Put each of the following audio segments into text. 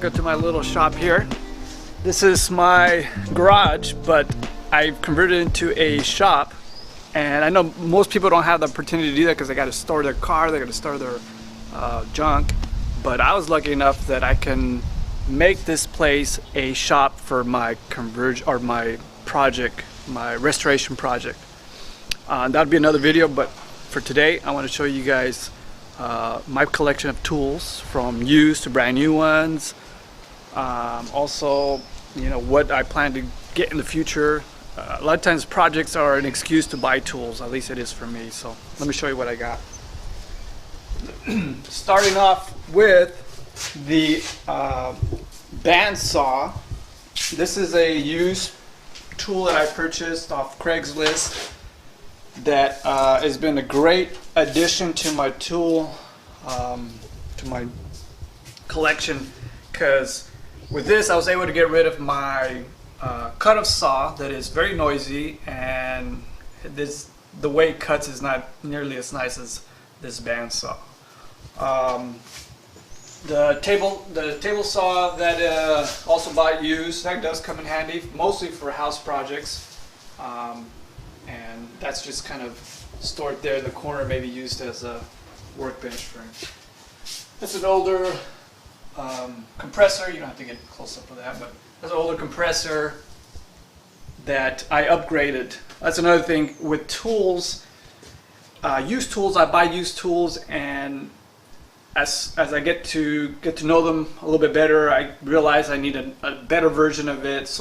welcome to my little shop here. This is my garage, but I've converted it into a shop, and I know most people don't have the opportunity to do that because they got to store their car, they got to store their junk, but I was lucky enough that I can make this place a shop for my my project, my restoration project. That'll be another video, but for today I want to show you guys my collection of tools, from used to brand new ones. Also, you know, what I plan to get in the future. A lot of times projects are an excuse to buy tools, at least it is for me. So let me show you what I got. Starting off with the bandsaw. This is a used tool that I purchased off Craigslist that has been a great addition to my tool, to my collection, because with this I was able to get rid of my cut-off saw that is very noisy, and the way it cuts is not nearly as nice as this bandsaw. The table saw that also bought used, that does come in handy, mostly for house projects, and that's just kind of stored there in the corner, maybe used as a workbench for him. It's an older compressor. You don't have to get close up with that, but it's an older compressor that I upgraded. That's another thing with tools. Used tools, I buy used tools, and as I get to know them a little bit better, I realize I need a better version of it,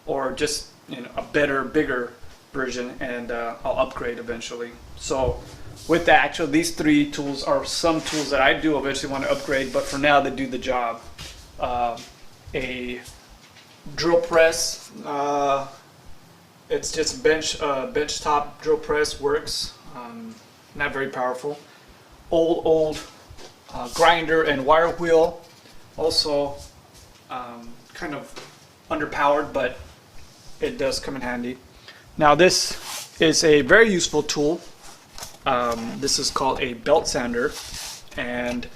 or just, you know, a better, bigger version, and I'll upgrade eventually. So with that, actually these three tools are some tools that I do eventually want to upgrade, but for now they do the job. A drill press, it's just bench top drill press, works, not very powerful. Old grinder and wire wheel, also kind of underpowered, but it does come in handy. Now this is a very useful tool. This is called a belt sander, and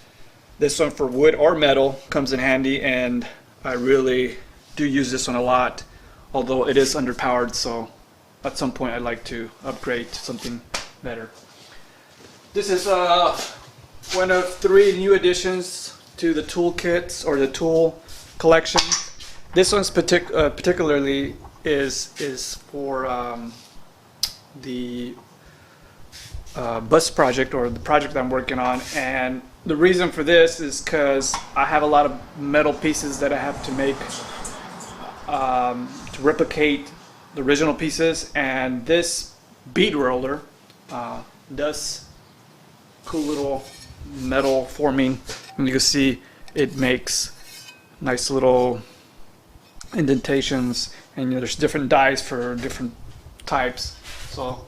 this one for wood or metal comes in handy, and I really do use this one a lot, although it is underpowered, so at some point I'd like to upgrade to something better. This is one of 3 new additions to the toolkits or the tool collection. This one's particularly is for the bus project, or the project that I'm working on, and the reason for this is because I have a lot of metal pieces that I have to make to replicate the original pieces, and this bead roller does cool little metal forming, and you can see it makes nice little indentations, and, you know, there's different dies for different types. So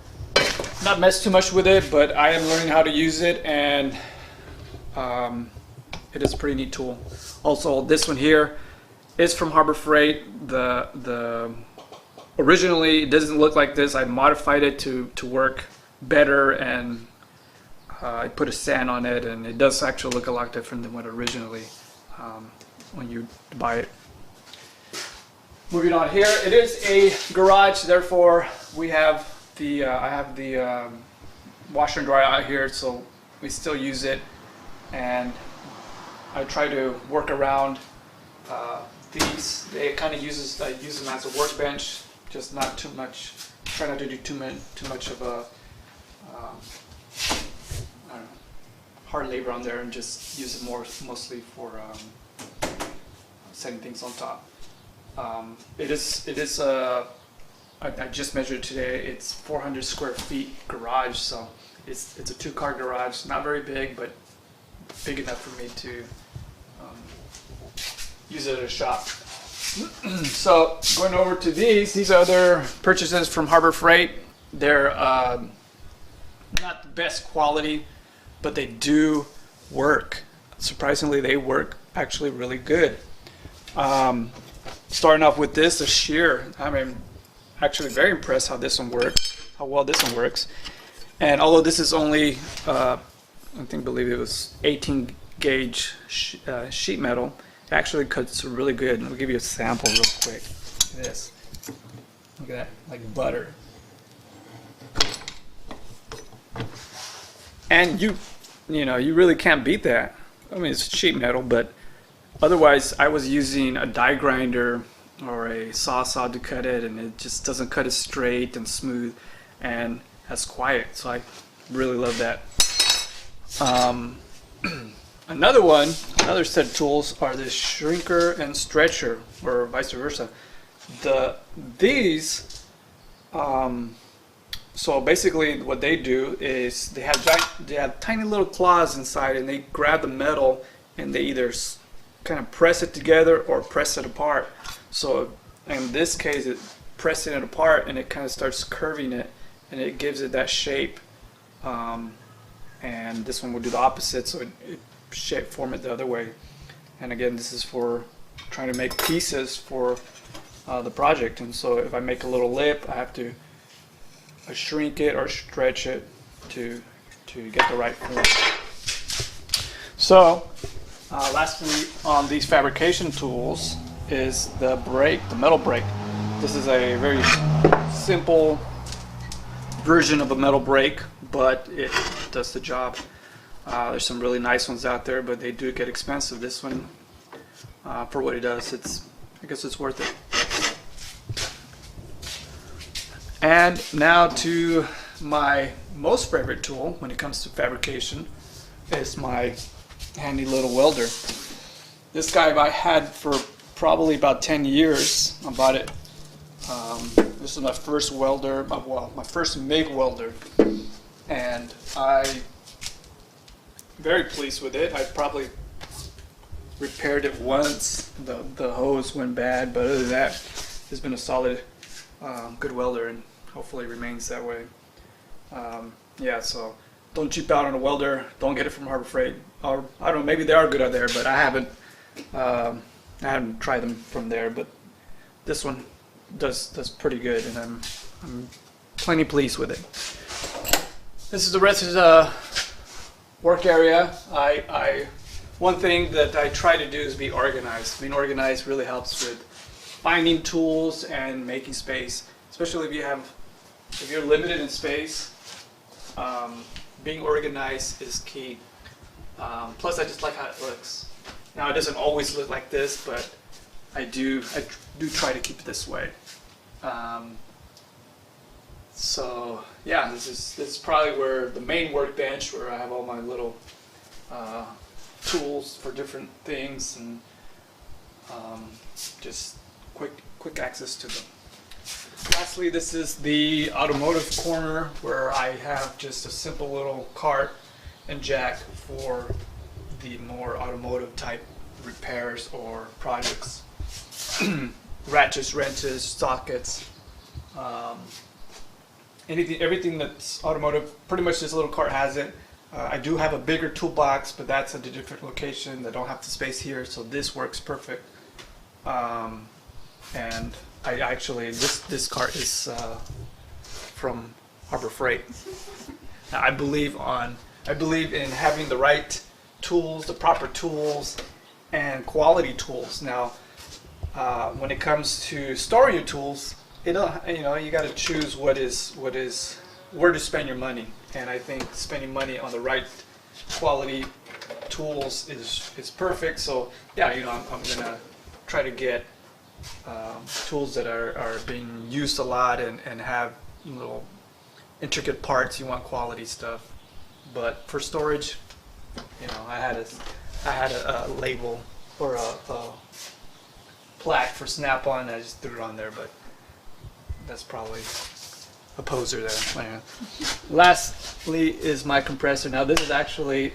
not mess too much with it, but I am learning how to use it, and it is a pretty neat tool. Also, this one here is from Harbor Freight. Originally it doesn't look like this. I modified it to work better, and I put a sand on it, and it does actually look a lot different than what originally when you buy it. Moving on here, it is a garage, therefore we have I have the washer and dryer out here, so we still use it, and I try to work around these. It kind of I use them as a workbench, just not too much. Try not to do too much of a I don't know, hard labor on there, and just use it mostly for setting things on top. It is I just measured today. It's 400 square feet garage, so it's a 2-car garage. Not very big, but big enough for me to use it as a shop. So going over to these are other purchases from Harbor Freight. They're not the best quality, but they do work. Surprisingly, they work actually really good. Starting off with this, a shear. I mean, actually very impressed how well this one works. And although this is only believe it was 18 gauge sheet metal, It actually cuts really good. I'll give you a sample real quick. Look at this. Look at that, like butter. And you know, you really can't beat that. I mean, it's sheet metal, but otherwise I was using a die grinder or a saw to cut it, and it just doesn't cut it straight and smooth and as quiet. So I really love that. Another set of tools are this shrinker and stretcher, or vice versa. So basically what they do is they have tiny little claws inside, and they grab the metal and they either kind of press it together or press it apart. So in this case, it pressing it apart, and it kind of starts curving it, and it gives it that shape. And this one will do the opposite, so it form it the other way. And again, this is for trying to make pieces for the project. And so if I make a little lip, I have to shrink it or stretch it to get the right form. So lastly, on these fabrication tools is the brake, the metal brake. This is a very simple version of a metal brake, but it does the job. There's some really nice ones out there, but they do get expensive. This one, for what it does, I guess it's worth it. And now to my most favorite tool when it comes to fabrication is my handy little welder. This guy I had for probably about 10 years. I bought it. This is my first welder, well, my first MIG welder, and I'm very pleased with it. I probably repaired it once. The hose went bad, but other than that, it's been a solid, good welder, and hopefully remains that way. Yeah, so don't cheap out on a welder. Don't get it from Harbor Freight. Or I don't know, maybe they are good out there, but I haven't tried them from there. But this one does pretty good, and I'm plenty pleased with it. This is the rest of the work area. One thing that I try to do is be organized. Being organized really helps with finding tools and making space, especially if you're limited in space. Being organized is key. Plus, I just like how it looks. Now, it doesn't always look like this, but I do try to keep it this way. So yeah, this is probably where the main workbench, where I have all my little tools for different things, and just quick access to them. Lastly, this is the automotive corner, where I have just a simple little cart and jack for the more automotive type repairs or projects. Ratchets, wrenches, sockets, everything that's automotive, pretty much this little cart has it. I do have a bigger toolbox, but that's at a different location. I don't have the space here, so this works perfect. And I actually, this cart is from Harbor Freight. Now, I believe in having the right tools, the proper tools, and quality tools. Now, when it comes to storing your tools, you got to choose where to spend your money. And I think spending money on the right quality tools is perfect. So yeah, I'm gonna try to get tools that are being used a lot and have little intricate parts. You want quality stuff. But for storage, I had a label or a plaque for Snap-on. I just threw it on there, but that's probably a poser there. Anyway. Lastly is my compressor. Now this is actually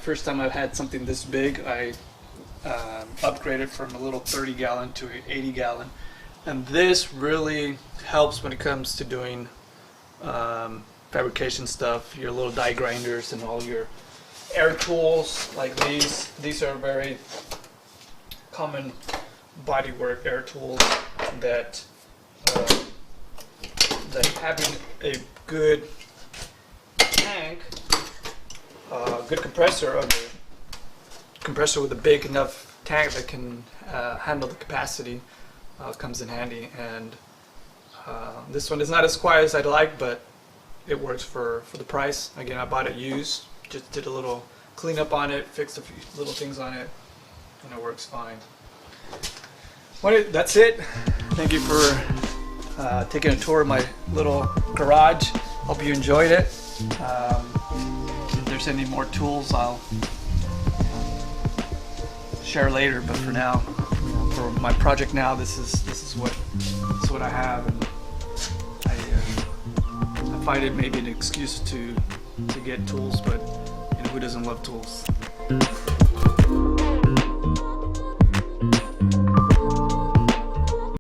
first time I've had something this big. I upgraded from a little 30-gallon to an 80-gallon, and this really helps when it comes to doing fabrication stuff, your little die grinders and all your air tools like these. These are very common bodywork air tools that having a good tank, good compressor with a big enough tank that can handle the capacity comes in handy. And this one is not as quiet as I'd like, but it works for the price. Again, I bought it used, just did a little cleanup on it, fixed a few little things on it, and it works fine. Well, that's it. Thank you for taking a tour of my little garage. Hope you enjoyed it. If there's any more tools, I'll share later. But for now, for my project now, this is what I have, and I find it maybe an excuse to get tools, but who doesn't love tools?